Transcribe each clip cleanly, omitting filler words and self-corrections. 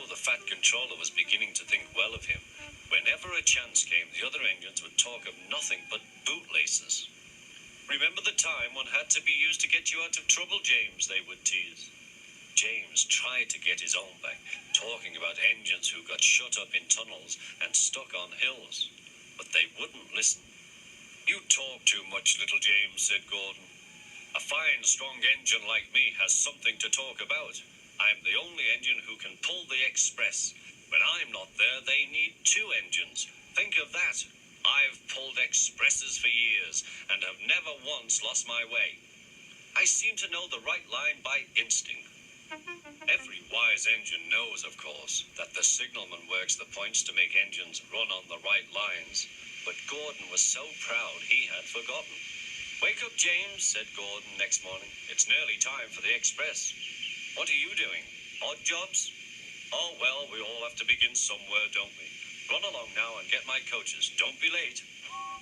though the Fat Controller was beginning to think well of him, whenever a chance came, the other engines would talk of nothing but bootlaces. "Remember the time one had to be used to get you out of trouble, James?" they would tease. James tried to get his own back, talking about engines who got shut up in tunnels and stuck on hills. But they wouldn't listen. "You talk too much, little James," said Gordon. "A fine, strong engine like me has something to talk about. I'm the only engine who can pull the express. When I'm not there, they need two engines. Think of that. I've pulled expresses for years and have never once lost my way. I seem to know the right line by instinct." Every wise engine knows, of course, that the signalman works the points to make engines run on the right lines, but Gordon was so proud he had forgotten. "Wake up, James," said Gordon next morning. "It's nearly time for the express." "What are you doing? Odd jobs?" "Oh, well, we all have to begin somewhere, don't we? Run along now and get my coaches. Don't be late."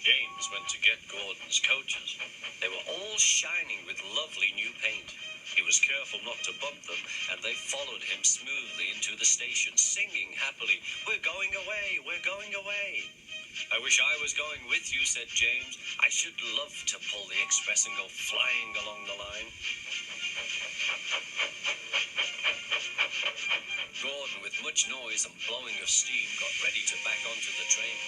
James went to get Gordon's coaches. They were all shining with lovely new paint. He was careful not to bump them, and they followed him smoothly into the station, singing happily, "We're going away, we're going away." "I wish I was going with you," said James. "I should love to pull the express and go flying along the line." Gordon, with much noise and blowing of steam, got ready to back onto the train.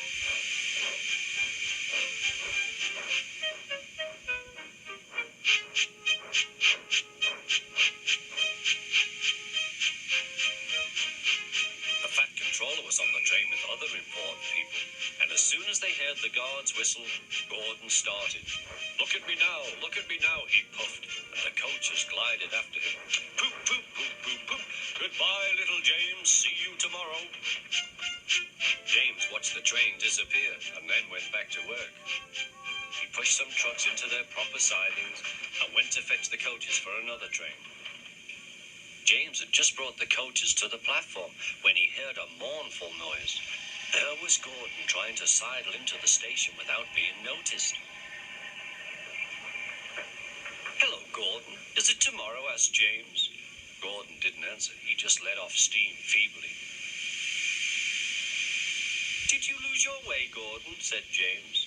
The Fat Controller was on the train with other important people, and as soon as they heard the guard's whistle, Gordon started. Look at me now," he puffed, and the coaches glided after him. "Poop, poop, poop, poop, poop. Goodbye, little James. See you tomorrow." James watched the train disappear and then went back to work. He pushed some trucks into their proper sidings and went to fetch the coaches for another train. James had just brought the coaches to the platform when he heard a mournful noise. There was Gordon trying to sidle into the station without being noticed. "Hello, Gordon. Is it tomorrow?" asked James. Gordon didn't answer. He just let off steam feebly. "Did you lose your way, Gordon?" said James.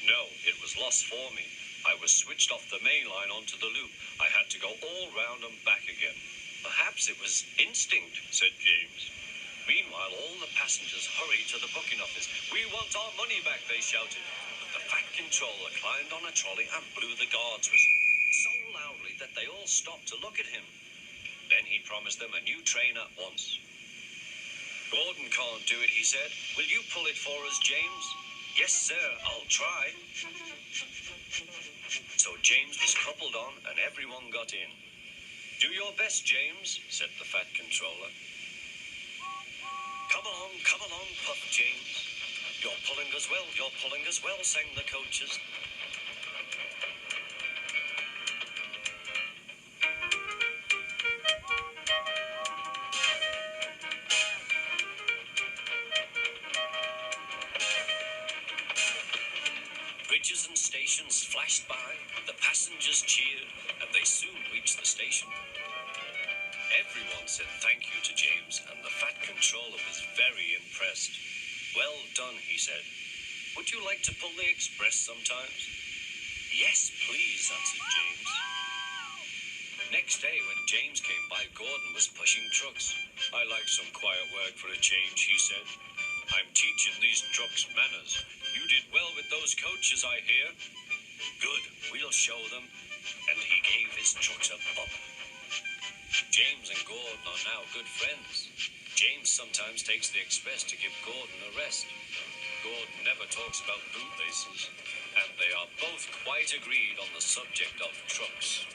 "No, it was lost for me. I was switched off the main line onto the loop. I had to go all round and back again." "Perhaps it was instinct," said James. Meanwhile, all the passengers hurried to the booking office. "We want our money back," they shouted. But the Fat Controller climbed on a trolley and blew the guard's whistle so loudly that they all stopped to look at him. Then he promised them a new train at once. "Gordon can't do it," he said. "Will you pull it for us, James?" "Yes, sir, I'll try." So James was coupled on and everyone got in. "Do your best, James," said the Fat Controller. Come along, puffed James. You're pulling us well, sang the coaches. Bridges and stations flashed by, the passengers cheered, and they soon reached the station. Everyone said thank you to James, and the Fat Controller was very impressed. "Well done," he said. "Would you like to pull the express sometimes?" "Yes, please," answered James. Next day, when James came by, Gordon was pushing trucks. "I like some quiet work for a change," he said. "I'm teaching these trucks manners. You did well with those coaches, I hear." "Good, we'll show them." And he gave his trucks a bump. James and Gordon are now good friends. James sometimes takes the express to give Gordon a rest. Gordon never talks about bootlaces, and they are both quite agreed on the subject of trucks.